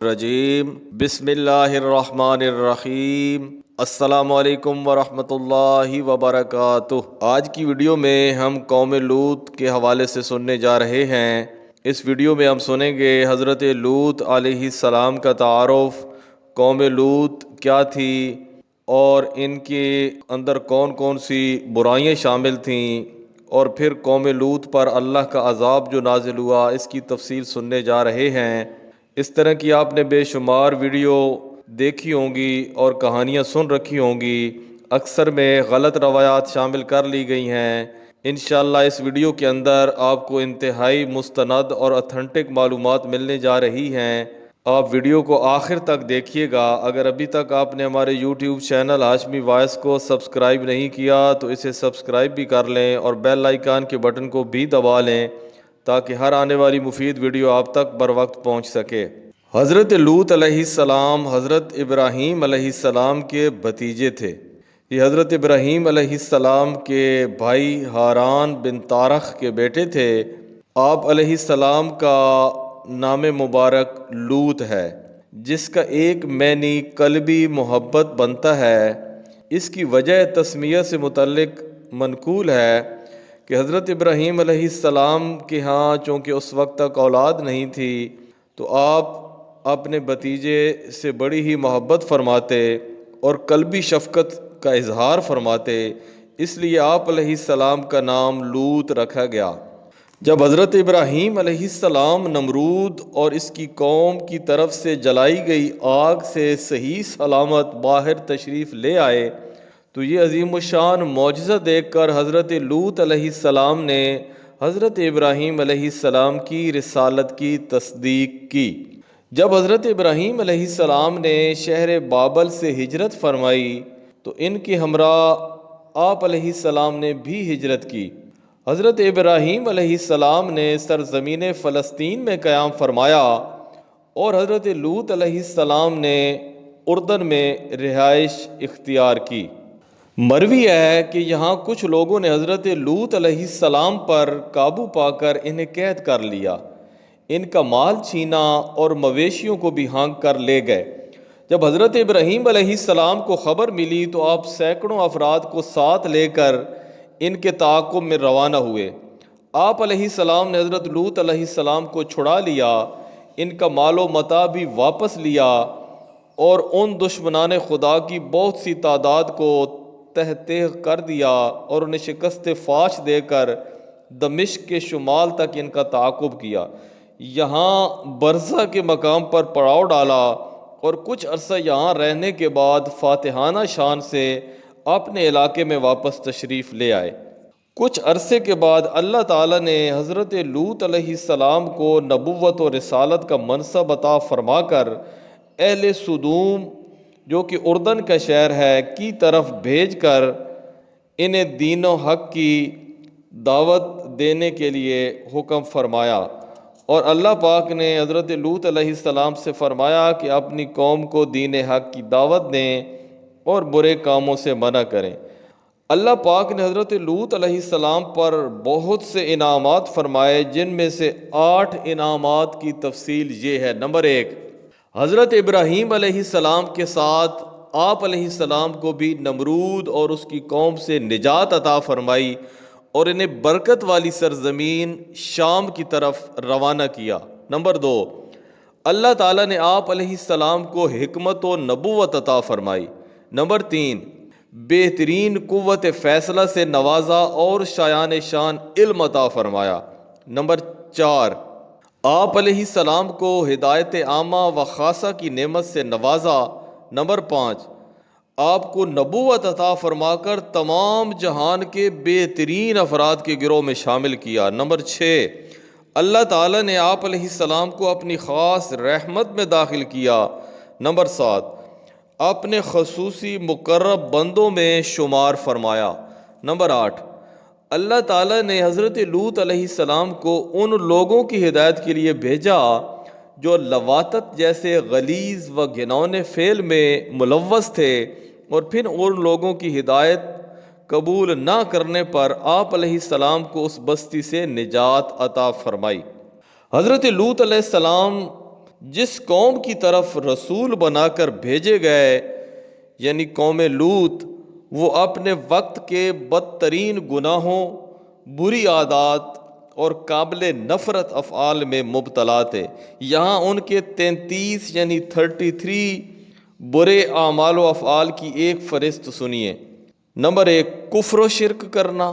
الرجیم بسم اللہ الرحمن الرحیم السلام علیکم ورحمۃ اللہ وبرکاتہ۔ آج کی ویڈیو میں ہم قوم لوط کے حوالے سے سننے جا رہے ہیں۔ اس ویڈیو میں ہم سنیں گے حضرت لوط علیہ السلام کا تعارف، قوم لوط کیا تھی اور ان کے اندر کون کون سی برائیاں شامل تھیں، اور پھر قوم لوط پر اللہ کا عذاب جو نازل ہوا اس کی تفصیل سننے جا رہے ہیں۔ اس طرح کی آپ نے بے شمار ویڈیو دیکھی ہوں گی اور کہانیاں سن رکھی ہوں گی، اکثر میں غلط روایات شامل کر لی گئی ہیں۔ انشاءاللہ اس ویڈیو کے اندر آپ کو انتہائی مستند اور اتھینٹک معلومات ملنے جا رہی ہیں۔ آپ ویڈیو کو آخر تک دیکھیے گا۔ اگر ابھی تک آپ نے ہمارے یوٹیوب چینل ہاشمی وائس کو سبسکرائب نہیں کیا تو اسے سبسکرائب بھی کر لیں اور بیل آئیکن کے بٹن کو بھی دبا لیں تاکہ ہر آنے والی مفید ویڈیو آپ تک بر وقت پہنچ سکے۔ حضرت لوط علیہ السلام حضرت ابراہیم علیہ السلام کے بھتیجے تھے۔ یہ حضرت ابراہیم علیہ السلام کے بھائی ہاران بن تارخ کے بیٹے تھے۔ آپ علیہ السلام کا نام مبارک لوط ہے، جس کا ایک معنی قلبی محبت بنتا ہے۔ اس کی وجہ تسمیہ سے متعلق منقول ہے کہ حضرت ابراہیم علیہ السلام کے ہاں چونکہ اس وقت تک اولاد نہیں تھی تو آپ اپنے بھتیجے سے بڑی ہی محبت فرماتے اور قلبی شفقت کا اظہار فرماتے، اس لیے آپ علیہ السلام کا نام لوط رکھا گیا۔ جب حضرت ابراہیم علیہ السلام نمرود اور اس کی قوم کی طرف سے جلائی گئی آگ سے صحیح سلامت باہر تشریف لے آئے تو یہ عظیم الشان معجزہ دیکھ کر حضرت لوط علیہ السلام نے حضرت ابراہیم علیہ السلام کی رسالت کی تصدیق کی۔ جب حضرت ابراہیم علیہ السلام نے شہر بابل سے ہجرت فرمائی تو ان کے ہمراہ آپ علیہ السلام نے بھی ہجرت کی۔ حضرت ابراہیم علیہ السلام نے سرزمین فلسطین میں قیام فرمایا اور حضرت لوط علیہ السلام نے اردن میں رہائش اختیار کی۔ مروی ہے کہ یہاں کچھ لوگوں نے حضرت لوط علیہ السلام پر قابو پا کر انہیں قید کر لیا، ان کا مال چھینا اور مویشیوں کو بھی ہانک کر لے گئے۔ جب حضرت ابراہیم علیہ السلام کو خبر ملی تو آپ سینکڑوں افراد کو ساتھ لے کر ان کے تعاقب میں روانہ ہوئے۔ آپ علیہ السلام نے حضرت لوط علیہ السلام کو چھڑا لیا، ان کا مال و متاع بھی واپس لیا اور ان دشمنان خدا کی بہت سی تعداد کو تہ تیغ کر دیا اور انہیں شکست فاش دے کر دمشق کے شمال تک ان کا تعاقب کیا۔ یہاں برزہ کے مقام پر پڑاؤ ڈالا اور کچھ عرصہ یہاں رہنے کے بعد فاتحانہ شان سے اپنے علاقے میں واپس تشریف لے آئے۔ کچھ عرصے کے بعد اللہ تعالیٰ نے حضرت لوط علیہ السلام کو نبوت و رسالت کا منصب عطا فرما کر اہل سدوم جو کہ اردن کا شہر ہے کی طرف بھیج کر انہیں دین و حق کی دعوت دینے کے لیے حکم فرمایا، اور اللہ پاک نے حضرت لوط علیہ السلام سے فرمایا کہ اپنی قوم کو دین حق کی دعوت دیں اور برے کاموں سے منع کریں۔ اللہ پاک نے حضرت لوط علیہ السلام پر بہت سے انعامات فرمائے، جن میں سے 8 انعامات کی تفصیل یہ ہے۔ نمبر 1، حضرت ابراہیم علیہ السلام کے ساتھ آپ علیہ السلام کو بھی نمرود اور اس کی قوم سے نجات عطا فرمائی اور انہیں برکت والی سرزمین شام کی طرف روانہ کیا۔ نمبر 2، اللہ تعالیٰ نے آپ علیہ السلام کو حکمت و نبوت عطا فرمائی۔ نمبر 3، بہترین قوت فیصلہ سے نوازا اور شایان شان علم عطا فرمایا۔ نمبر 4، آپ علیہ السلام کو ہدایت عامہ و خاصہ کی نعمت سے نوازا۔ نمبر 5، آپ کو نبوت عطا فرما کر تمام جہان کے بہترین افراد کے گروہ میں شامل کیا۔ نمبر 6، اللہ تعالیٰ نے آپ علیہ السلام کو اپنی خاص رحمت میں داخل کیا۔ نمبر 7، اپنے خصوصی مقرب بندوں میں شمار فرمایا۔ نمبر 8، اللہ تعالیٰ نے حضرت لوط علیہ السلام کو ان لوگوں کی ہدایت کے لیے بھیجا جو لواطت جیسے غلیظ و گھنونے فعل میں ملوث تھے، اور پھر ان لوگوں کی ہدایت قبول نہ کرنے پر آپ علیہ السلام کو اس بستی سے نجات عطا فرمائی۔ حضرت لوط علیہ السلام جس قوم کی طرف رسول بنا کر بھیجے گئے یعنی قوم لوط، وہ اپنے وقت کے بدترین گناہوں، بری عادات اور قابل نفرت افعال میں مبتلا تھے۔ یہاں ان کے 33 یعنی 33 برے اعمال و افعال کی ایک فہرست سنیے۔ نمبر 1، کفر و شرک کرنا۔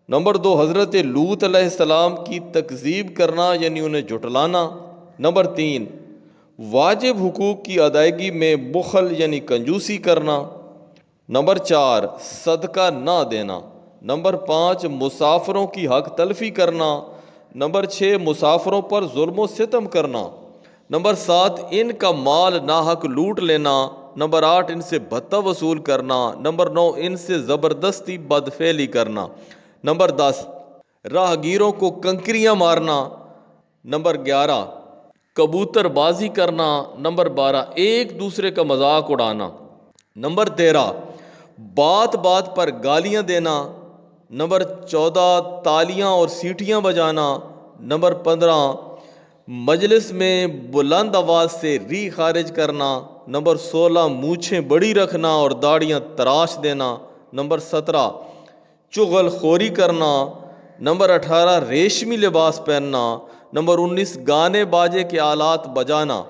نمبر 2، حضرت لوط علیہ السلام کی تکذیب کرنا یعنی انہیں جھٹلانا۔ نمبر 3، واجب حقوق کی ادائیگی میں بخل یعنی کنجوسی کرنا۔ نمبر 4، صدقہ نہ دینا۔ نمبر 5، مسافروں کی حق تلفی کرنا۔ نمبر 6، مسافروں پر ظلم و ستم کرنا۔ نمبر 7، ان کا مال ناحق لوٹ لینا۔ نمبر 8، ان سے بھتہ وصول کرنا۔ نمبر 9، ان سے زبردستی بدفعلی کرنا۔ نمبر 10، راہگیروں کو کنکریاں مارنا۔ نمبر 11، کبوتر بازی کرنا۔ نمبر 12، ایک دوسرے کا مذاق اڑانا۔ نمبر 13، بات بات پر گالیاں دینا۔ نمبر 14، تالیاں اور سیٹیاں بجانا۔ نمبر 15، مجلس میں بلند آواز سے ری خارج کرنا۔ نمبر 16، مونچھیں بڑی رکھنا اور داڑیاں تراش دینا۔ نمبر 17، چغل خوری کرنا۔ نمبر 18، ریشمی لباس پہننا۔ نمبر 19، گانے باجے کے آلات بجانا۔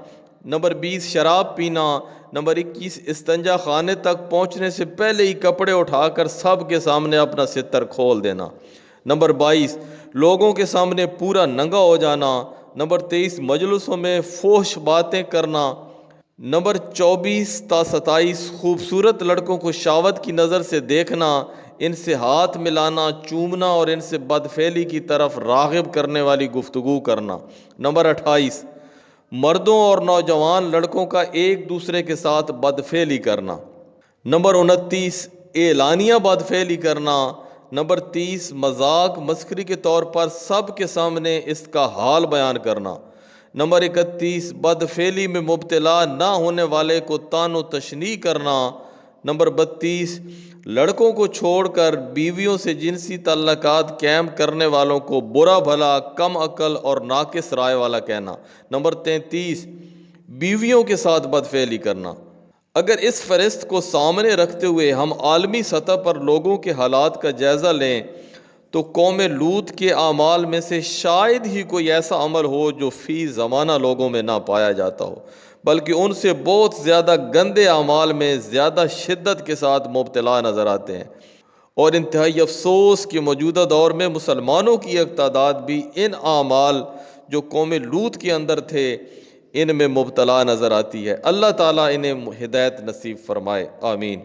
نمبر 20، شراب پینا۔ نمبر 21، استنجا خانے تک پہنچنے سے پہلے ہی کپڑے اٹھا کر سب کے سامنے اپنا ستر کھول دینا۔ نمبر 22، لوگوں کے سامنے پورا ننگا ہو جانا۔ نمبر 23، مجلسوں میں فحش باتیں کرنا۔ نمبر 24 تا 27، خوبصورت لڑکوں کو شہوت کی نظر سے دیکھنا، ان سے ہاتھ ملانا، چومنا اور ان سے بدفعلی کی طرف راغب کرنے والی گفتگو کرنا۔ نمبر 28، مردوں اور نوجوان لڑکوں کا ایک دوسرے کے ساتھ بدفعلی کرنا۔ نمبر 29، اعلانیہ بدفعلی کرنا۔ نمبر 30، مذاق مسخری کے طور پر سب کے سامنے اس کا حال بیان کرنا۔ نمبر 31، بدفعلی میں مبتلا نہ ہونے والے کو طعن و تشنیع کرنا۔ نمبر 32، لڑکوں کو چھوڑ کر بیویوں سے جنسی تعلقات قائم کرنے والوں کو برا بھلا، کم عقل اور ناقص رائے والا کہنا۔ نمبر 33، بیویوں کے ساتھ بدفعلی کرنا۔ اگر اس فہرست کو سامنے رکھتے ہوئے ہم عالمی سطح پر لوگوں کے حالات کا جائزہ لیں تو قوم لوط کے اعمال میں سے شاید ہی کوئی ایسا عمل ہو جو فی زمانہ لوگوں میں نہ پایا جاتا ہو، بلکہ ان سے بہت زیادہ گندے اعمال میں زیادہ شدت کے ساتھ مبتلا نظر آتے ہیں۔ اور انتہائی افسوس کہ موجودہ دور میں مسلمانوں کی ایک تعداد بھی ان اعمال جو قوم لوط کے اندر تھے ان میں مبتلا نظر آتی ہے۔ اللہ تعالیٰ انہیں ہدایت نصیب فرمائے، آمین۔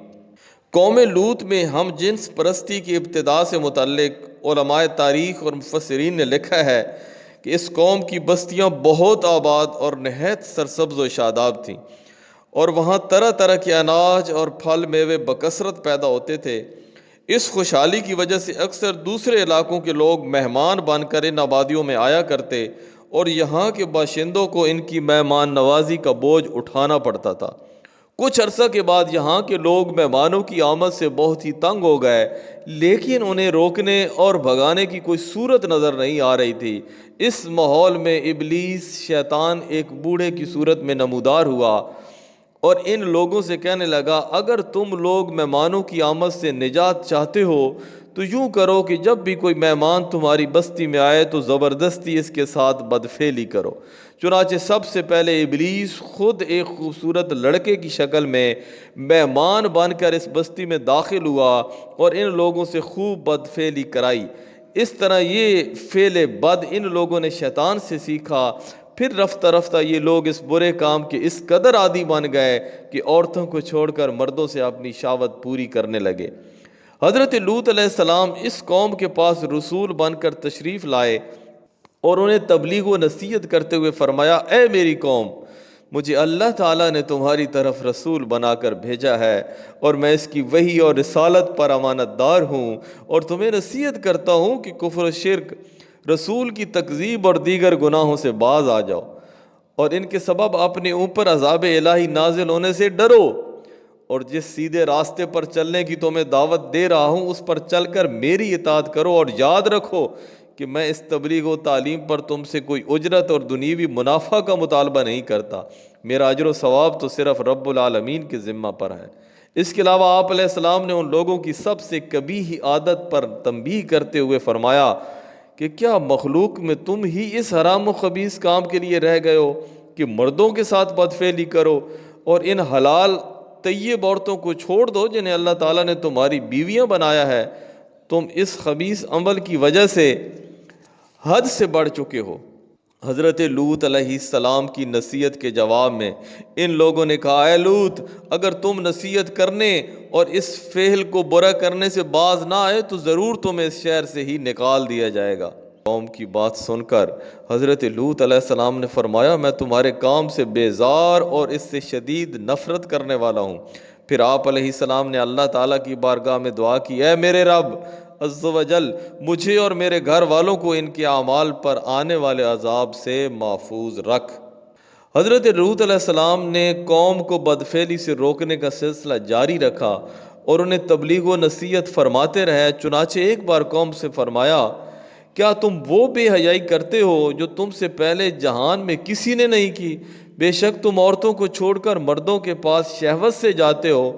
قوم لوط میں ہم جنس پرستی کی ابتدا سے متعلق علماء تاریخ اور مفسرین نے لکھا ہے کہ اس قوم کی بستیاں بہت آباد اور نہایت سرسبز و شاداب تھیں، اور وہاں طرح طرح کے اناج اور پھل میوے بکثرت پیدا ہوتے تھے۔ اس خوشحالی کی وجہ سے اکثر دوسرے علاقوں کے لوگ مہمان بن کر ان آبادیوں میں آیا کرتے اور یہاں کے باشندوں کو ان کی مہمان نوازی کا بوجھ اٹھانا پڑتا تھا۔ کچھ عرصہ کے بعد یہاں کے لوگ مہمانوں کی آمد سے بہت ہی تنگ ہو گئے، لیکن انہیں روکنے اور بھگانے کی کوئی صورت نظر نہیں آ رہی تھی۔ اس ماحول میں ابلیس شیطان ایک بوڑھے کی صورت میں نمودار ہوا اور ان لوگوں سے کہنے لگا، اگر تم لوگ مہمانوں کی آمد سے نجات چاہتے ہو تو یوں کرو کہ جب بھی کوئی مہمان تمہاری بستی میں آئے تو زبردستی اس کے ساتھ بدفعلی کرو۔ چنانچہ سب سے پہلے ابلیس خود ایک خوبصورت لڑکے کی شکل میں مہمان بن کر اس بستی میں داخل ہوا اور ان لوگوں سے خوب بدفعلی کرائی۔ اس طرح یہ فعل بد ان لوگوں نے شیطان سے سیکھا۔ پھر رفتہ رفتہ یہ لوگ اس برے کام کے اس قدر عادی بن گئے کہ عورتوں کو چھوڑ کر مردوں سے اپنی شہوت پوری کرنے لگے۔ حضرت لوط علیہ السلام اس قوم کے پاس رسول بن کر تشریف لائے اور انہیں تبلیغ و نصیحت کرتے ہوئے فرمایا، اے میری قوم، مجھے اللہ تعالیٰ نے تمہاری طرف رسول بنا کر بھیجا ہے اور میں اس کی وحی اور رسالت پر امانت دار ہوں، اور تمہیں نصیحت کرتا ہوں کہ کفر و شرک، رسول کی تکذیب اور دیگر گناہوں سے باز آ جاؤ اور ان کے سبب اپنے اوپر عذاب الہی نازل ہونے سے ڈرو، اور جس سیدھے راستے پر چلنے کی تمہیں دعوت دے رہا ہوں اس پر چل کر میری اطاعت کرو، اور یاد رکھو کہ میں اس تبلیغ و تعلیم پر تم سے کوئی اجرت اور دنیوی منافع کا مطالبہ نہیں کرتا، میرا اجر و ثواب تو صرف رب العالمین کے ذمہ پر ہے۔ اس کے علاوہ آپ علیہ السلام نے ان لوگوں کی سب سے قبیح عادت پر تنبیہ کرتے ہوئے فرمایا کہ کیا مخلوق میں تم ہی اس حرام و خبیث کام کے لیے رہ گئے ہو کہ مردوں کے ساتھ بدفعلی کرو، اور ان حلال طیب عورتوں کو چھوڑ دو جنہیں اللہ تعالیٰ نے تمہاری بیویاں بنایا ہے۔ تم اس خبیث عمل کی وجہ سے حد سے بڑھ چکے ہو۔ حضرت لوط علیہ السلام کی نصیحت کے جواب میں ان لوگوں نے کہا، اے لوط، اگر تم نصیحت کرنے اور اس فعل کو برا کرنے سے باز نہ آئے تو ضرور تمہیں اس شہر سے ہی نکال دیا جائے گا۔ قوم کی بات سن کر حضرت لوط علیہ السلام نے فرمایا، میں تمہارے کام سے بیزار اور اس سے شدید نفرت کرنے والا ہوں۔ پھر آپ علیہ السلام نے اللہ تعالیٰ کی بارگاہ میں دعا کی، اے میرے رب عز و جل، مجھے اور میرے گھر والوں کو ان کے اعمال پر آنے والے عذاب سے محفوظ رکھ۔ حضرت لوط علیہ السلام نے قوم کو بدفعلی سے روکنے کا سلسلہ جاری رکھا اور انہیں تبلیغ و نصیحت فرماتے رہے۔ چنانچہ ایک بار قوم سے فرمایا، کیا تم وہ بے حیائی کرتے ہو جو تم سے پہلے جہان میں کسی نے نہیں کی؟ بے شک تم عورتوں کو چھوڑ کر مردوں کے پاس شہوت سے جاتے ہو،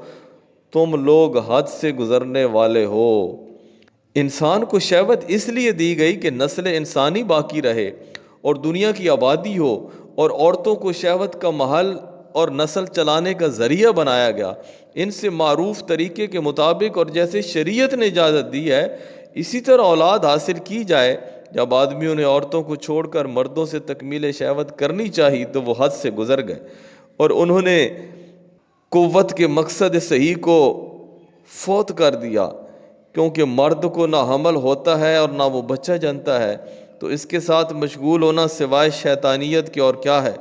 تم لوگ حد سے گزرنے والے ہو۔ انسان کو شہوت اس لیے دی گئی کہ نسل انسانی باقی رہے اور دنیا کی آبادی ہو، اور عورتوں کو شہوت کا محل اور نسل چلانے کا ذریعہ بنایا گیا۔ ان سے معروف طریقے کے مطابق اور جیسے شریعت نے اجازت دی ہے اسی طرح اولاد حاصل کی جائے۔ جب آدمیوں نے عورتوں کو چھوڑ کر مردوں سے تکمیل شہوت کرنی چاہی تو وہ حد سے گزر گئے، اور انہوں نے قوت کے مقصد صحیح کو فوت کر دیا، کیونکہ مرد کو نہ حمل ہوتا ہے اور نہ وہ بچہ جنتا ہے، تو اس کے ساتھ مشغول ہونا سوائے شیطانیت کے اور کیا ہے۔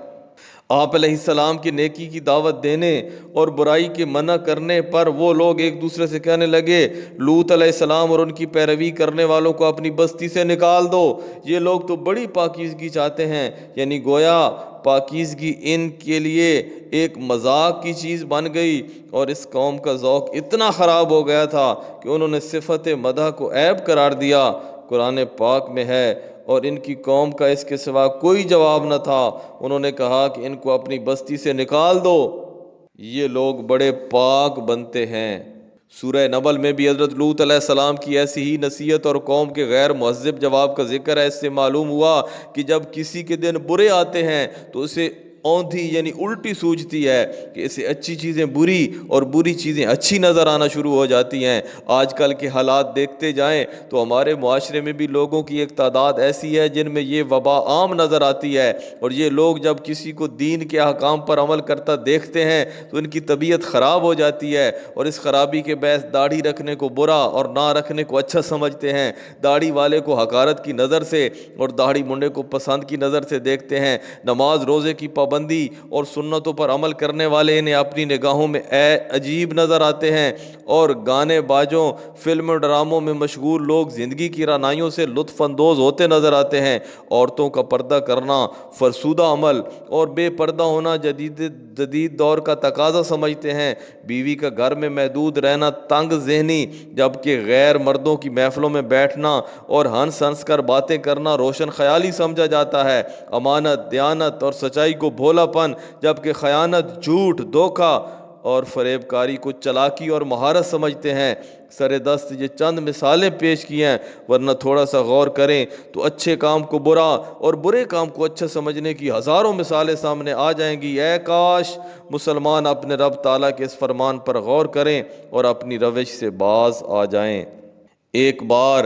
آپ علیہ السلام کی نیکی کی دعوت دینے اور برائی کے منع کرنے پر وہ لوگ ایک دوسرے سے کہنے لگے، لوط علیہ السلام اور ان کی پیروی کرنے والوں کو اپنی بستی سے نکال دو، یہ لوگ تو بڑی پاکیزگی چاہتے ہیں۔ یعنی گویا پاکیزگی ان کے لیے ایک مذاق کی چیز بن گئی، اور اس قوم کا ذوق اتنا خراب ہو گیا تھا کہ انہوں نے صفت مدح کو عیب قرار دیا۔ قرآن پاک میں ہے، اور ان کی قوم کا اس کے سوا کوئی جواب نہ تھا۔ انہوں نے کہا کہ ان کو اپنی بستی سے نکال دو، یہ لوگ بڑے پاک بنتے ہیں۔ سورہ نبل میں بھی حضرت لوط علیہ السلام کی ایسی ہی نصیحت اور قوم کے غیر مہذب جواب کا ذکر ہے۔ اس سے معلوم ہوا کہ جب کسی کے دن برے آتے ہیں تو اسے اوندھی یعنی الٹی سوچتی ہے کہ اسے اچھی چیزیں بری اور بری چیزیں اچھی نظر آنا شروع ہو جاتی ہیں۔ آج کل کے حالات دیکھتے جائیں تو ہمارے معاشرے میں بھی لوگوں کی ایک تعداد ایسی ہے جن میں یہ وبا عام نظر آتی ہے، اور یہ لوگ جب کسی کو دین کے احکام پر عمل کرتا دیکھتے ہیں تو ان کی طبیعت خراب ہو جاتی ہے، اور اس خرابی کے باعث داڑھی رکھنے کو برا اور نہ رکھنے کو اچھا سمجھتے ہیں، داڑھی والے کو حقارت کی نظر سے اور داڑھی منڈے کو پسند کی نظر سے دیکھتے ہیں۔ نماز روزے کی پابندی اور سنتوں پر عمل کرنے والے انہیں اپنی نگاہوں میں عجیب نظر آتے ہیں، اور گانے باجوں، فلم اور ڈراموں میں مشغول لوگ زندگی کی رعنائیوں سے لطف اندوز ہوتے نظر آتے ہیں۔ عورتوں کا پردہ کرنا فرسودہ عمل اور بے پردہ ہونا جدید دور کا تقاضا سمجھتے ہیں۔ بیوی کا گھر میں محدود رہنا تنگ ذہنی، جبکہ غیر مردوں کی محفلوں میں بیٹھنا اور ہنس ہنس کر باتیں کرنا روشن خیالی سمجھا جاتا ہے۔ امانت، دیانت اور سچائی کو بھولا پن، جبکہ خیانت، جھوٹ، دھوکہ اور فریب کاری کو چلاکی اور مہارت سمجھتے ہیں۔ سر دست یہ چند مثالیں پیش کی ہیں، ورنہ تھوڑا سا غور کریں تو اچھے کام کو برا اور برے کام کو اچھا سمجھنے کی ہزاروں مثالیں سامنے آ جائیں گی۔ اے کاش مسلمان اپنے رب تعالیٰ کے اس فرمان پر غور کریں اور اپنی روش سے باز آ جائیں۔ ایک بار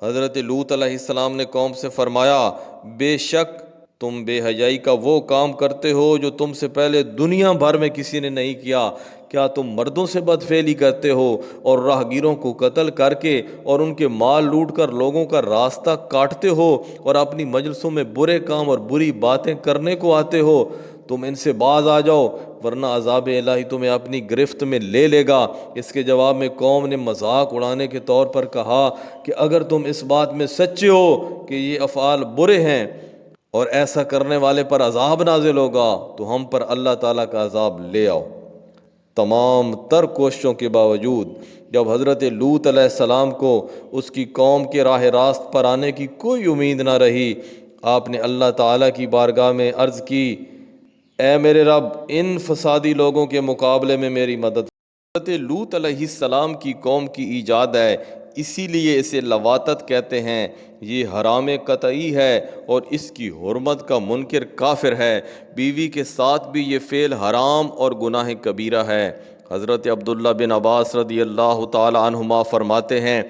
حضرت لوط علیہ السلام نے قوم سے فرمایا، بے شک تم بے حیائی کا وہ کام کرتے ہو جو تم سے پہلے دنیا بھر میں کسی نے نہیں کیا۔ کیا تم مردوں سے بدفعلی کرتے ہو اور راہگیروں کو قتل کر کے اور ان کے مال لوٹ کر لوگوں کا راستہ کاٹتے ہو اور اپنی مجلسوں میں برے کام اور بری باتیں کرنے کو آتے ہو؟ تم ان سے باز آ جاؤ ورنہ عذاب الہی تمہیں اپنی گرفت میں لے لے گا۔ اس کے جواب میں قوم نے مذاق اڑانے کے طور پر کہا کہ اگر تم اس بات میں سچے ہو کہ یہ افعال برے ہیں اور ایسا کرنے والے پر عذاب نازل ہوگا تو ہم پر اللہ تعالیٰ کا عذاب لے آؤ۔ تمام تر کوششوں کے باوجود جب حضرت لوط علیہ السلام کو اس کی قوم کے راہ راست پر آنے کی کوئی امید نہ رہی، آپ نے اللہ تعالیٰ کی بارگاہ میں عرض کی، اے میرے رب، ان فسادی لوگوں کے مقابلے میں میری مدد۔ حضرت لوط علیہ السلام کی قوم کی ایجاد ہے، اسی لیے اسے لواطت کہتے ہیں۔ یہ حرام قطعی ہے اور اس کی حرمت کا منکر کافر ہے۔ بیوی کے ساتھ بھی یہ فعل حرام اور گناہ کبیرہ ہے۔ حضرت عبداللہ بن عباس رضی اللہ تعالی عنہما فرماتے ہیں،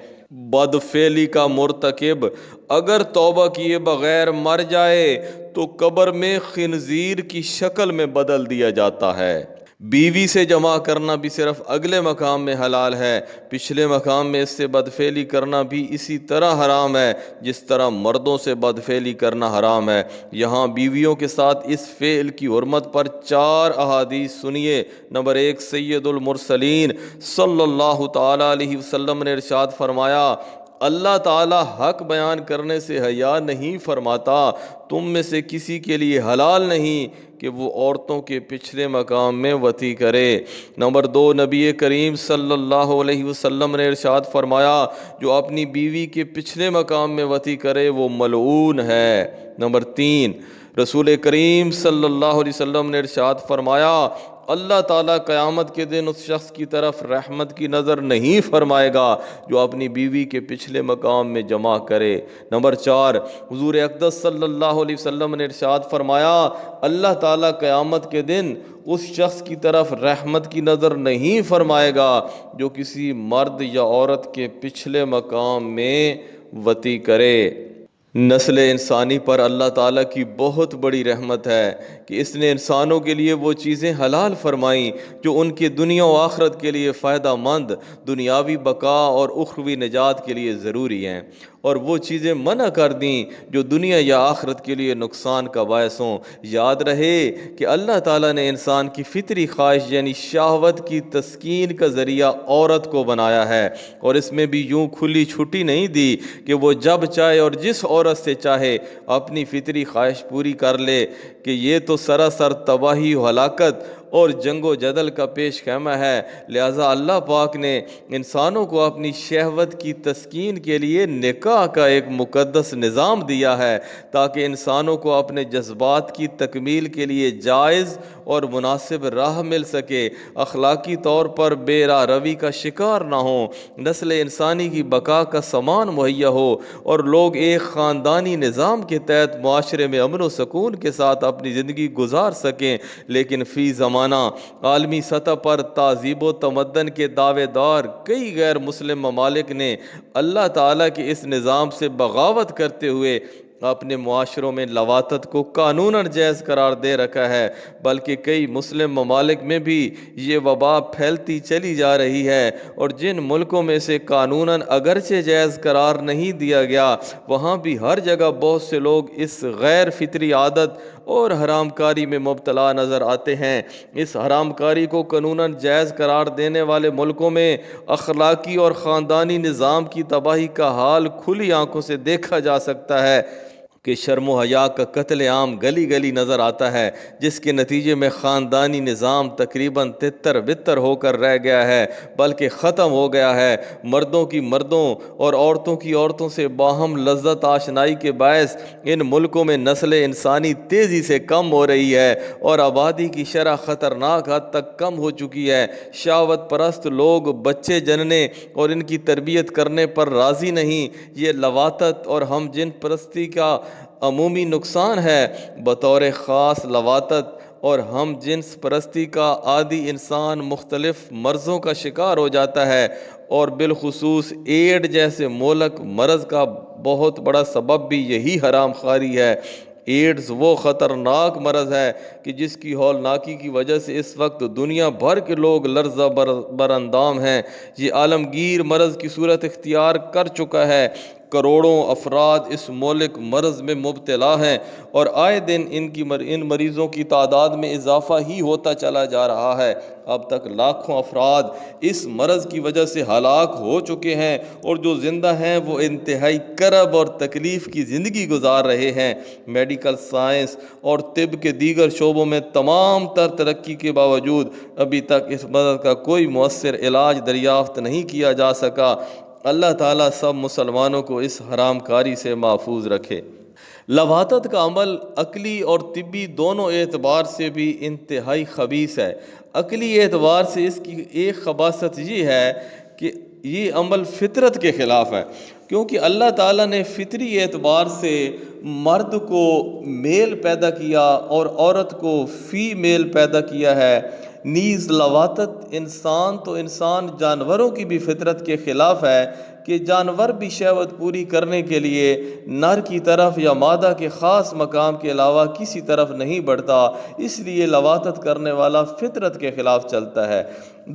بدفعلی کا مرتکب اگر توبہ کیے بغیر مر جائے تو قبر میں خنزیر کی شکل میں بدل دیا جاتا ہے۔ بیوی سے جمع کرنا بھی صرف اگلے مقام میں حلال ہے، پچھلے مقام میں اس سے بدفعلی کرنا بھی اسی طرح حرام ہے جس طرح مردوں سے بدفعلی کرنا حرام ہے۔ یہاں بیویوں کے ساتھ اس فعل کی حرمت پر 4 احادیث سنیے۔ نمبر 1، سید المرسلین صلی اللہ تعالیٰ علیہ وسلم نے ارشاد فرمایا، اللہ تعالیٰ حق بیان کرنے سے حیا نہیں فرماتا، تم میں سے کسی کے لیے حلال نہیں کہ وہ عورتوں کے پچھلے مقام میں وطی کرے۔ نمبر 2، نبی کریم صلی اللہ علیہ وسلم نے ارشاد فرمایا، جو اپنی بیوی کے پچھلے مقام میں وطی کرے وہ ملعون ہے۔ نمبر 3، رسول کریم صلی اللہ علیہ وسلم نے ارشاد فرمایا، اللہ تعالیٰ قیامت کے دن اس شخص کی طرف رحمت کی نظر نہیں فرمائے گا جو اپنی بیوی کے پچھلے مقام میں جمع کرے۔ نمبر 4، حضور اقدس صلی اللہ علیہ وسلم نے ارشاد فرمایا، اللہ تعالیٰ قیامت کے دن اس شخص کی طرف رحمت کی نظر نہیں فرمائے گا جو کسی مرد یا عورت کے پچھلے مقام میں وطی کرے۔ نسل انسانی پر اللہ تعالیٰ کی بہت بڑی رحمت ہے کہ اس نے انسانوں کے لیے وہ چیزیں حلال فرمائیں جو ان کی دنیا و آخرت کے لیے فائدہ مند، دنیاوی بقا اور اخروی نجات کے لیے ضروری ہیں، اور وہ چیزیں منع کر دیں جو دنیا یا آخرت کے لیے نقصان کا باعث ہوں۔ یاد رہے کہ اللہ تعالیٰ نے انسان کی فطری خواہش یعنی شہوت کی تسکین کا ذریعہ عورت کو بنایا ہے، اور اس میں بھی یوں کھلی چھٹی نہیں دی کہ وہ جب چاہے اور جس عورت سے چاہے اپنی فطری خواہش پوری کر لے، کہ یہ تو سراسر تباہی و ہلاکت اور جنگ و جدل کا پیش خیمہ ہے۔ لہٰذا اللہ پاک نے انسانوں کو اپنی شہوت کی تسکین کے لیے نکاح کا ایک مقدس نظام دیا ہے تاکہ انسانوں کو اپنے جذبات کی تکمیل کے لیے جائز اور مناسب راہ مل سکے، اخلاقی طور پر بے راہ روی کا شکار نہ ہوں، نسل انسانی کی بقا کا سامان مہیا ہو، اور لوگ ایک خاندانی نظام کے تحت معاشرے میں امن و سکون کے ساتھ اپنی زندگی گزار سکیں۔ لیکن فی زمانہ عالمی سطح پر تہذیب و تمدن کے دعوے دار کئی غیر مسلم ممالک نے اللہ تعالیٰ کے اس نظام سے بغاوت کرتے ہوئے اپنے معاشروں میں لواطت کو قانوناً جائز قرار دے رکھا ہے، بلکہ کئی مسلم ممالک میں بھی یہ وبا پھیلتی چلی جا رہی ہے، اور جن ملکوں میں سے قانوناً اگرچہ جائز قرار نہیں دیا گیا وہاں بھی ہر جگہ بہت سے لوگ اس غیر فطری عادت اور حرام کاری میں مبتلا نظر آتے ہیں۔ اس حرام کاری کو قانوناً جائز قرار دینے والے ملکوں میں اخلاقی اور خاندانی نظام کی تباہی کا حال کھلی آنکھوں سے دیکھا جا سکتا ہے کہ شرم و حیا کا قتل عام گلی گلی نظر آتا ہے، جس کے نتیجے میں خاندانی نظام تقریباً تتر بتر ہو کر رہ گیا ہے بلکہ ختم ہو گیا ہے۔ مردوں کی مردوں اور عورتوں کی عورتوں سے باہم لذت آشنائی کے باعث ان ملکوں میں نسل انسانی تیزی سے کم ہو رہی ہے اور آبادی کی شرح خطرناک حد تک کم ہو چکی ہے۔ شہوت پرست لوگ بچے جننے اور ان کی تربیت کرنے پر راضی نہیں۔ یہ لواطت اور ہم جن پرستی کا عمومی نقصان ہے۔ بطور خاص لواطت اور ہم جنس پرستی کا عادی انسان مختلف مرضوں کا شکار ہو جاتا ہے، اور بالخصوص ایڈ جیسے مہلک مرض کا بہت بڑا سبب بھی یہی حرام خواری ہے۔ ایڈز وہ خطرناک مرض ہے کہ جس کی ہولناکی کی وجہ سے اس وقت دنیا بھر کے لوگ لرزہ براندام ہیں۔ یہ عالمگیر مرض کی صورت اختیار کر چکا ہے۔ کروڑوں افراد اس مہلک مرض میں مبتلا ہیں اور آئے دن ان مریضوں کی تعداد میں اضافہ ہی ہوتا چلا جا رہا ہے۔ اب تک لاکھوں افراد اس مرض کی وجہ سے ہلاک ہو چکے ہیں اور جو زندہ ہیں وہ انتہائی کرب اور تکلیف کی زندگی گزار رہے ہیں۔ میڈیکل سائنس اور طب کے دیگر شعبوں میں تمام تر ترقی کے باوجود ابھی تک اس مرض کا کوئی مؤثر علاج دریافت نہیں کیا جا سکا۔ اللہ تعالیٰ سب مسلمانوں کو اس حرام کاری سے محفوظ رکھے۔ لواطت کا عمل عقلی اور طبی دونوں اعتبار سے بھی انتہائی خبیث ہے۔ عقلی اعتبار سے اس کی ایک خباثت یہ ہے کہ یہ عمل فطرت کے خلاف ہے، کیونکہ اللہ تعالیٰ نے فطری اعتبار سے مرد کو میل پیدا کیا اور عورت کو فیمیل پیدا کیا ہے۔ نیز لواطت انسان جانوروں کی بھی فطرت کے خلاف ہے کہ جانور بھی شہوت پوری کرنے کے لیے نر کی طرف یا مادہ کے خاص مقام کے علاوہ کسی طرف نہیں بڑھتا، اس لیے لواطت کرنے والا فطرت کے خلاف چلتا ہے۔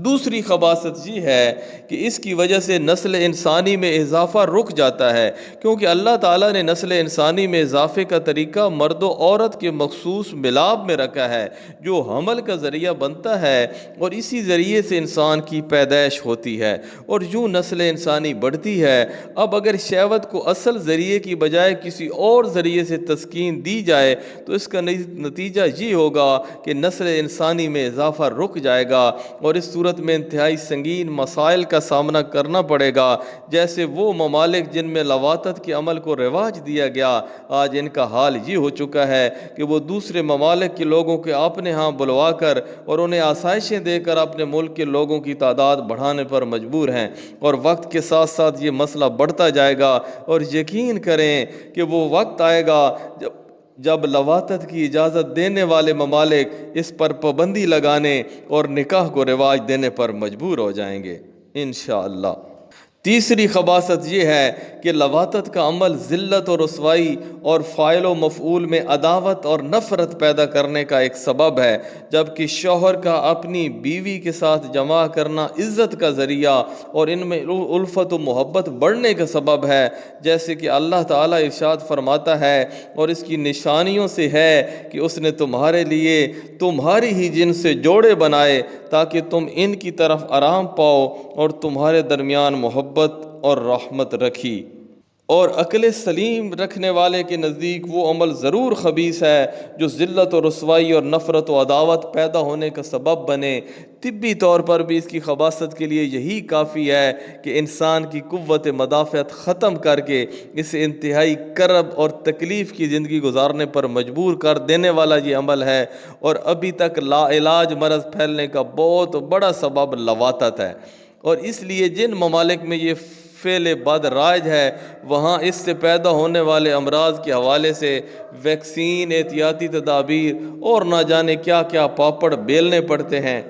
دوسری خباثت یہ ہے کہ اس کی وجہ سے نسل انسانی میں اضافہ رک جاتا ہے، کیونکہ اللہ تعالیٰ نے نسل انسانی میں اضافے کا طریقہ مرد و عورت کے مخصوص ملاب میں رکھا ہے جو حمل کا ذریعہ بنتا ہے اور اسی ذریعے سے انسان کی پیدائش ہوتی ہے اور یوں نسل انسانی بڑھتی ہے۔ اب اگر شہوت کو اصل ذریعے کی بجائے کسی اور ذریعے سے تسکین دی جائے تو اس کا نتیجہ یہ ہوگا کہ نسل انسانی میں اضافہ رک جائے گا اور اس صورت میں انتہائی سنگین مسائل کا سامنا کرنا پڑے گا، جیسے وہ ممالک جن میں لواطت کے عمل کو رواج دیا گیا، آج ان کا حال یہ ہو چکا ہے کہ وہ دوسرے ممالک کے لوگوں کے اپنے ہاں بلوا کر اور انہیں آسائشیں دے کر اپنے ملک کے لوگوں کی تعداد بڑھانے پر مجبور ہیں، اور وقت کے ساتھ ساتھ یہ مسئلہ بڑھتا جائے گا، اور یقین کریں کہ وہ وقت آئے گا جب لواطت کی اجازت دینے والے ممالک اس پر پابندی لگانے اور نکاح کو رواج دینے پر مجبور ہو جائیں گے انشاءاللہ۔ تیسری خباثت یہ ہے کہ لواطت کا عمل ذلت اور رسوائی اور فاعل و مفعول میں عداوت اور نفرت پیدا کرنے کا ایک سبب ہے، جبکہ شوہر کا اپنی بیوی کے ساتھ جمع کرنا عزت کا ذریعہ اور ان میں الفت و محبت بڑھنے کا سبب ہے، جیسے کہ اللہ تعالیٰ ارشاد فرماتا ہے، اور اس کی نشانیوں سے ہے کہ اس نے تمہارے لیے تمہاری ہی جن سے جوڑے بنائے تاکہ تم ان کی طرف آرام پاؤ اور تمہارے درمیان محبت اور رحمت رکھی۔ اور عقل سلیم رکھنے والے کے نزدیک وہ عمل ضرور خبیث ہے جو ذلت و رسوائی اور نفرت و عداوت پیدا ہونے کا سبب بنے۔ طبی طور پر بھی اس کی خباثت کے لیے یہی کافی ہے کہ انسان کی قوت مدافعت ختم کر کے اسے انتہائی کرب اور تکلیف کی زندگی گزارنے پر مجبور کر دینے والا یہ عمل ہے، اور ابھی تک لا علاج مرض پھیلنے کا بہت بڑا سبب لواطت ہے، اور اس لیے جن ممالک میں یہ فعل بد رائج ہے وہاں اس سے پیدا ہونے والے امراض کے حوالے سے ویکسین، احتیاطی تدابیر اور نہ جانے کیا کیا پاپڑ بیلنے پڑتے ہیں۔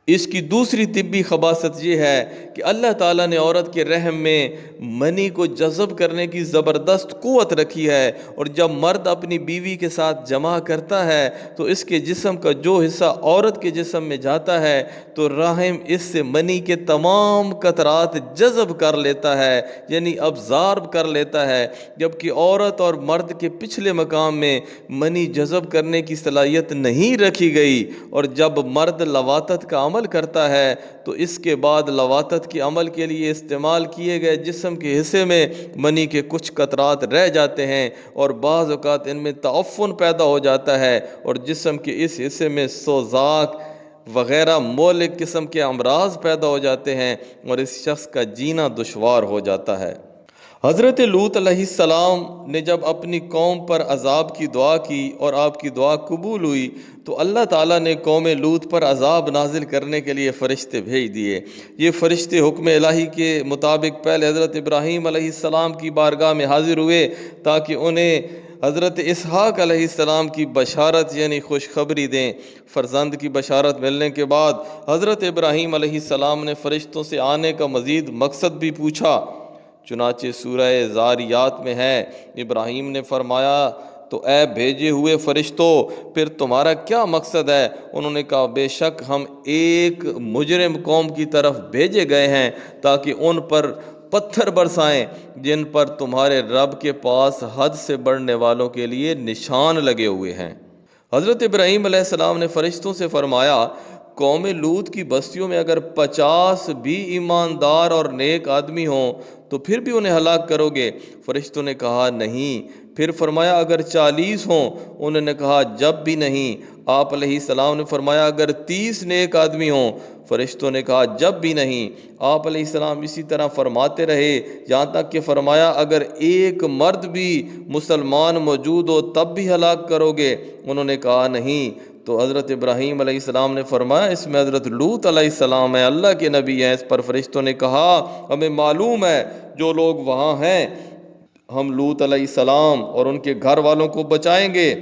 اس کی دوسری طبی خباثت یہ ہے کہ اللہ تعالیٰ نے عورت کے رحم میں منی کو جذب کرنے کی زبردست قوت رکھی ہے، اور جب مرد اپنی بیوی کے ساتھ جمع کرتا ہے تو اس کے جسم کا جو حصہ عورت کے جسم میں جاتا ہے تو رحم اس سے منی کے تمام قطرات جذب کر لیتا ہے، یعنی ابزارب کر لیتا ہے، جبکہ عورت اور مرد کے پچھلے مقام میں منی جذب کرنے کی صلاحیت نہیں رکھی گئی، اور جب مرد لواطت کا عمل کرتا ہے تو اس کے بعد لواطت کے عمل کے لیے استعمال کیے گئے جسم کے حصے میں منی کے کچھ قطرات رہ جاتے ہیں، اور بعض اوقات ان میں تعفن پیدا ہو جاتا ہے اور جسم کے اس حصے میں سوزاک وغیرہ مہلک قسم کے امراض پیدا ہو جاتے ہیں اور اس شخص کا جینا دشوار ہو جاتا ہے۔ حضرت لوط علیہ السلام نے جب اپنی قوم پر عذاب کی دعا کی اور آپ کی دعا قبول ہوئی تو اللہ تعالیٰ نے قوم لوط پر عذاب نازل کرنے کے لیے فرشتے بھیج دیے۔ یہ فرشتے حکم الہی کے مطابق پہلے حضرت ابراہیم علیہ السلام کی بارگاہ میں حاضر ہوئے تاکہ انہیں حضرت اسحاق علیہ السلام کی بشارت یعنی خوشخبری دیں۔ فرزند کی بشارت ملنے کے بعد حضرت ابراہیم علیہ السلام نے فرشتوں سے آنے کا مزید مقصد بھی پوچھا، چنانچہ سورہ زاریات میں ہے، ابراہیم نے فرمایا تو اے بھیجے ہوئے فرشتوں پھر تمہارا کیا مقصد ہے؟ انہوں نے کہا بے شک ہم ایک مجرم قوم کی طرف بھیجے گئے ہیں تاکہ ان پر پتھر برسائیں جن پر تمہارے رب کے پاس حد سے بڑھنے والوں کے لیے نشان لگے ہوئے ہیں۔ حضرت ابراہیم علیہ السلام نے فرشتوں سے فرمایا، قوم لوط کی بستیوں میں اگر 50 بھی ایماندار اور نیک آدمی ہوں تو پھر بھی انہیں ہلاک کرو گے؟ فرشتوں نے کہا نہیں۔ پھر فرمایا اگر 40 ہوں؟ انہوں نے کہا جب بھی نہیں۔ آپ علیہ السلام نے فرمایا اگر 30 نیک آدمی ہوں؟ فرشتوں نے کہا جب بھی نہیں۔ آپ علیہ السلام اسی طرح فرماتے رہے یہاں تک کہ فرمایا اگر ایک مرد بھی مسلمان موجود ہو تب بھی ہلاک کرو گے؟ انہوں نے کہا نہیں۔ تو حضرت ابراہیم علیہ السلام نے فرمایا اس میں حضرت لوط علیہ السلام ہے، اللہ کے نبی ہیں۔ اس پر فرشتوں نے کہا ہمیں معلوم ہے جو لوگ وہاں ہیں ہم لوط علیہ السلام اور ان کے گھر والوں کو بچائیں گے،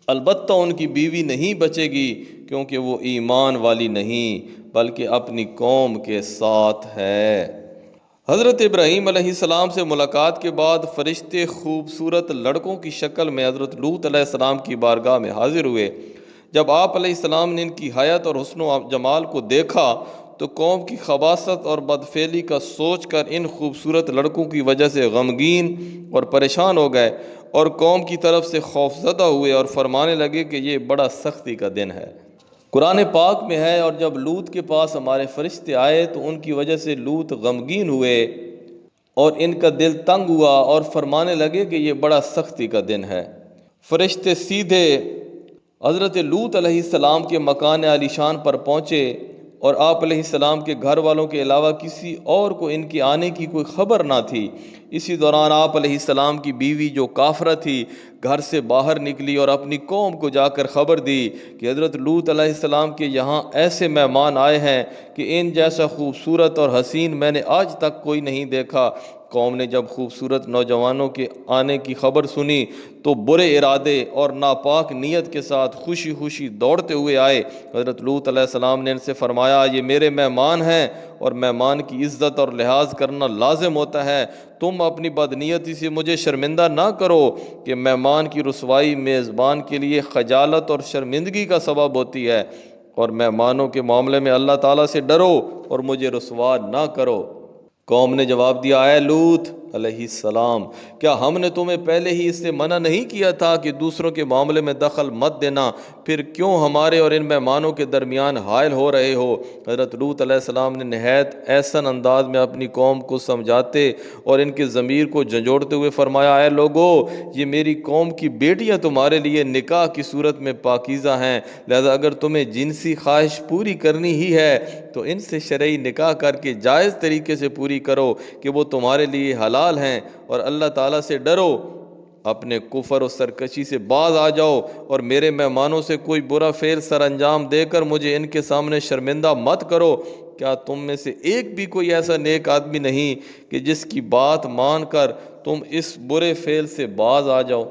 البتہ ان کی بیوی نہیں بچے گی کیونکہ وہ ایمان والی نہیں بلکہ اپنی قوم کے ساتھ ہے۔ حضرت ابراہیم علیہ السلام سے ملاقات کے بعد فرشتے خوبصورت لڑکوں کی شکل میں حضرت لوط علیہ السلام کی بارگاہ میں حاضر ہوئے۔ جب آپ علیہ السلام نے ان کی حیت اور حسن و جمال کو دیکھا تو قوم کی خباثت اور بدفعلی کا سوچ کر ان خوبصورت لڑکوں کی وجہ سے غمگین اور پریشان ہو گئے اور قوم کی طرف سے خوفزدہ ہوئے اور فرمانے لگے کہ یہ بڑا سختی کا دن ہے۔ قرآن پاک میں ہے اور جب لوط کے پاس ہمارے فرشتے آئے تو ان کی وجہ سے لوط غمگین ہوئے اور ان کا دل تنگ ہوا اور فرمانے لگے کہ یہ بڑا سختی کا دن ہے۔ فرشتے سیدھے حضرت لوط علیہ السلام کے مکان عالی شان پر پہنچے اور آپ علیہ السلام کے گھر والوں کے علاوہ کسی اور کو ان کے آنے کی کوئی خبر نہ تھی۔ اسی دوران آپ علیہ السلام کی بیوی جو کافرہ تھی گھر سے باہر نکلی اور اپنی قوم کو جا کر خبر دی کہ حضرت لوط علیہ السلام کے یہاں ایسے مہمان آئے ہیں کہ ان جیسا خوبصورت اور حسین میں نے آج تک کوئی نہیں دیکھا۔ قوم نے جب خوبصورت نوجوانوں کے آنے کی خبر سنی تو برے ارادے اور ناپاک نیت کے ساتھ خوشی خوشی دوڑتے ہوئے آئے۔ حضرت لوط علیہ السلام نے ان سے فرمایا یہ میرے مہمان ہیں اور مہمان کی عزت اور لحاظ کرنا لازم ہوتا ہے، تم اپنی بدنیتی سے مجھے شرمندہ نہ کرو کہ مہمان کی رسوائی میزبان کے لیے خجالت اور شرمندگی کا سبب ہوتی ہے، اور مہمانوں کے معاملے میں اللہ تعالیٰ سے ڈرو اور مجھے رسوا نہ کرو۔ قوم نے جواب دیا اے لوط علیہ السلام، کیا ہم نے تمہیں پہلے ہی اس سے منع نہیں کیا تھا کہ دوسروں کے معاملے میں دخل مت دینا؟ پھر کیوں ہمارے اور ان مہمانوں کے درمیان حائل ہو رہے ہو؟ حضرت لوط علیہ السلام نے نہایت احسن انداز میں اپنی قوم کو سمجھاتے اور ان کے ضمیر کو جھنجھوڑتے ہوئے فرمایا اے لوگو، یہ میری قوم کی بیٹیاں تمہارے لیے نکاح کی صورت میں پاکیزہ ہیں، لہذا اگر تمہیں جنسی خواہش پوری کرنی ہی ہے تو ان سے شرعی نکاح کر کے جائز طریقے سے پوری کرو کہ وہ تمہارے لیے حلال ہیں، اور اللہ تعالیٰ سے ڈرو، اپنے کفر و سرکشی سے باز آ جاؤ اور میرے مہمانوں سے کوئی برا فعل سر انجام دے کر مجھے ان کے سامنے شرمندہ مت کرو۔ کیا تم میں سے ایک بھی کوئی ایسا نیک آدمی نہیں کہ جس کی بات مان کر تم اس برے فعل سے باز آ جاؤ؟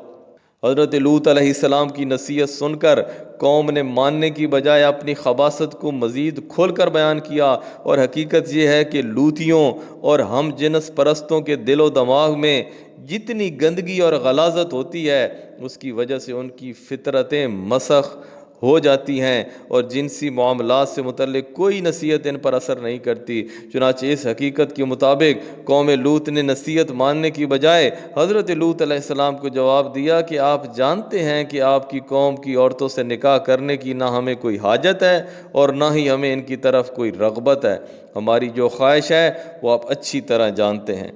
حضرت لوط علیہ السلام کی نصیحت سن کر قوم نے ماننے کی بجائے اپنی خباثت کو مزید کھول کر بیان کیا، اور حقیقت یہ ہے کہ لوطیوں اور ہم جنس پرستوں کے دل و دماغ میں جتنی گندگی اور غلاظت ہوتی ہے اس کی وجہ سے ان کی فطرتیں مسخ ہو جاتی ہیں اور جنسی معاملات سے متعلق کوئی نصیحت ان پر اثر نہیں کرتی۔ چنانچہ اس حقیقت کے مطابق قوم لوط نے نصیحت ماننے کی بجائے حضرت لوط علیہ السلام کو جواب دیا کہ آپ جانتے ہیں کہ آپ کی قوم کی عورتوں سے نکاح کرنے کی نہ ہمیں کوئی حاجت ہے اور نہ ہی ہمیں ان کی طرف کوئی رغبت ہے، ہماری جو خواہش ہے وہ آپ اچھی طرح جانتے ہیں۔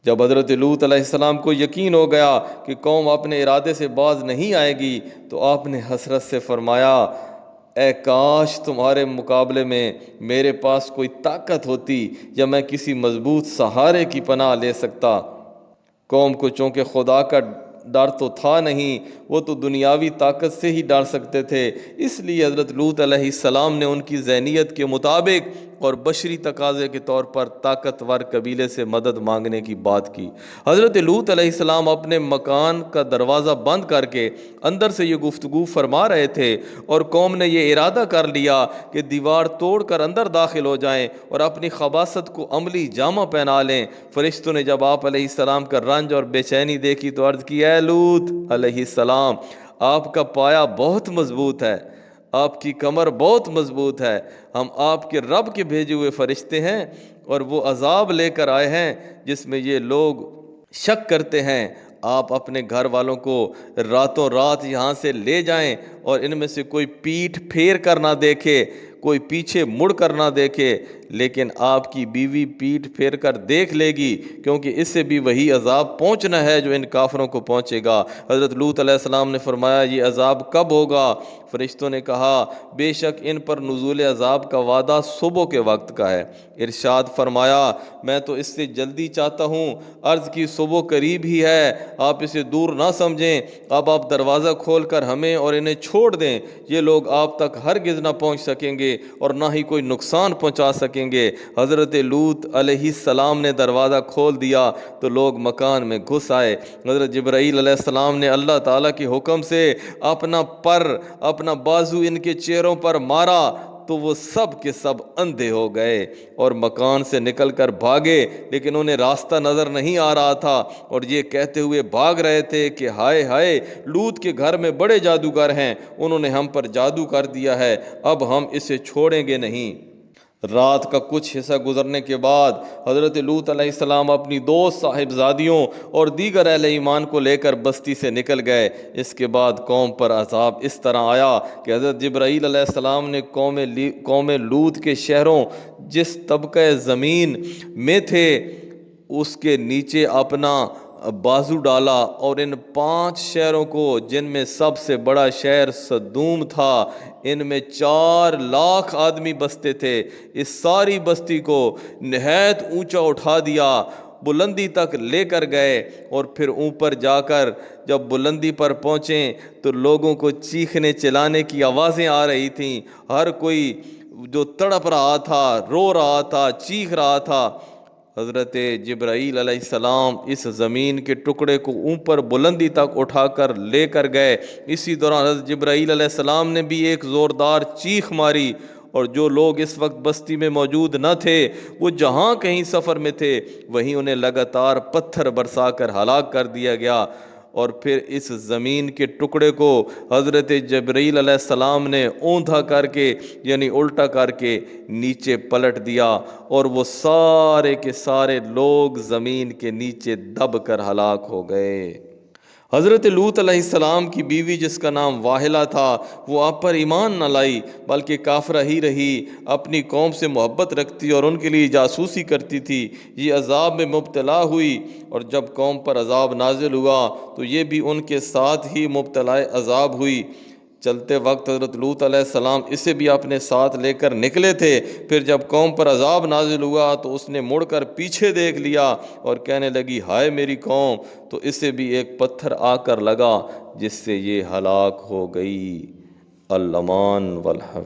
جب حضرت لوط علیہ السلام کو یقین ہو گیا کہ قوم اپنے ارادے سے باز نہیں آئے گی تو آپ نے حسرت سے فرمایا اے کاش تمہارے مقابلے میں میرے پاس کوئی طاقت ہوتی یا میں کسی مضبوط سہارے کی پناہ لے سکتا۔ قوم کو چونکہ خدا کا ڈر تو تھا نہیں، وہ تو دنیاوی طاقت سے ہی ڈر سکتے تھے، اس لیے حضرت لوط علیہ السلام نے ان کی ذہنیت کے مطابق اور بشری تقاضے کے طور پر طاقتور قبیلے سے مدد مانگنے کی بات کی۔ حضرت لوط علیہ السلام اپنے مکان کا دروازہ بند کر کے اندر سے یہ گفتگو فرما رہے تھے اور قوم نے یہ ارادہ کر لیا کہ دیوار توڑ کر اندر داخل ہو جائیں اور اپنی خباثت کو عملی جامہ پہنا لیں۔ فرشتوں نے جب آپ علیہ السلام کا رنج اور بے چینی دیکھی تو عرض کی اے لوط علیہ السلام، آپ کا پایا بہت مضبوط ہے، آپ کی کمر بہت مضبوط ہے، ہم آپ کے رب کے بھیجے ہوئے فرشتے ہیں اور وہ عذاب لے کر آئے ہیں جس میں یہ لوگ شک کرتے ہیں۔ آپ اپنے گھر والوں کو راتوں رات یہاں سے لے جائیں اور ان میں سے کوئی پیٹھ پھیر کر نہ دیکھے، کوئی پیچھے مڑ کر نہ دیکھے، لیکن آپ کی بیوی پیٹھ پھیر کر دیکھ لے گی، کیونکہ اس سے بھی وہی عذاب پہنچنا ہے جو ان کافروں کو پہنچے گا۔ حضرت لوط علیہ السلام نے فرمایا یہ عذاب کب ہوگا؟ فرشتوں نے کہا بے شک ان پر نزول عذاب کا وعدہ صبح کے وقت کا ہے۔ ارشاد فرمایا میں تو اس سے جلدی چاہتا ہوں، عرض کی صبح قریب ہی ہے، آپ اسے دور نہ سمجھیں۔ اب آپ دروازہ کھول کر ہمیں اور انہیں چھوڑ دیں، یہ لوگ آپ تک ہرگز نہ پہنچ سکیں گے اور نہ ہی کوئی نقصان پہنچا سکیں گے۔ حضرت لوط علیہ السلام نے دروازہ کھول دیا تو لوگ مکان میں گھس آئے۔ حضرت جبرائیل علیہ السلام نے اللہ تعالیٰ کے حکم سے اپنا بازو ان کے چہروں پر مارا تو وہ سب کے سب اندھے ہو گئے اور مکان سے نکل کر بھاگے، لیکن انہیں راستہ نظر نہیں آ رہا تھا اور یہ کہتے ہوئے بھاگ رہے تھے کہ ہائے ہائے، لوط کے گھر میں بڑے جادوگر ہیں، انہوں نے ہم پر جادو کر دیا ہے، اب ہم اسے چھوڑیں گے نہیں۔ رات کا کچھ حصہ گزرنے کے بعد حضرت لوط علیہ السلام اپنی دوست صاحبزادیوں اور دیگر اہل ایمان کو لے کر بستی سے نکل گئے۔ اس کے بعد قوم پر عذاب اس طرح آیا کہ حضرت جبرائیل علیہ السلام نے قوم لوط کے شہروں جس طبقہ زمین میں تھے اس کے نیچے اپنا بازو ڈالا اور ان 5 شہروں کو، جن میں سب سے بڑا شہر سدوم تھا، ان میں 4 لاکھ آدمی بستے تھے، اس ساری بستی کو نہایت اونچا اٹھا دیا، بلندی تک لے کر گئے اور پھر اوپر جا کر جب بلندی پر پہنچیں تو لوگوں کو چیخنے چلانے کی آوازیں آ رہی تھیں، ہر کوئی جو تڑپ رہا تھا، رو رہا تھا، چیخ رہا تھا۔ حضرت جبرائیل علیہ السلام اس زمین کے ٹکڑے کو اوپر بلندی تک اٹھا کر لے کر گئے۔ اسی دوران حضرت جبرائیل علیہ السلام نے بھی ایک زوردار چیخ ماری اور جو لوگ اس وقت بستی میں موجود نہ تھے وہ جہاں کہیں سفر میں تھے وہیں انہیں لگاتار پتھر برسا کر ہلاک کر دیا گیا۔ اور پھر اس زمین کے ٹکڑے کو حضرت جبرائیل علیہ السلام نے اوندھا کر کے یعنی الٹا کر کے نیچے پلٹ دیا اور وہ سارے کے سارے لوگ زمین کے نیچے دب کر ہلاک ہو گئے۔ حضرت لوط علیہ السلام کی بیوی جس کا نام واحلہ تھا وہ آپ پر ایمان نہ لائی بلکہ کافرہ ہی رہی، اپنی قوم سے محبت رکھتی اور ان کے لیے جاسوسی کرتی تھی۔ یہ عذاب میں مبتلا ہوئی اور جب قوم پر عذاب نازل ہوا تو یہ بھی ان کے ساتھ ہی مبتلا عذاب ہوئی۔ چلتے وقت حضرت لوط علیہ السلام اسے بھی اپنے ساتھ لے کر نکلے تھے، پھر جب قوم پر عذاب نازل ہوا تو اس نے مڑ کر پیچھے دیکھ لیا اور کہنے لگی ہائے میری قوم، تو اسے بھی ایک پتھر آ کر لگا جس سے یہ ہلاک ہو گئی۔ الامان والحفظ۔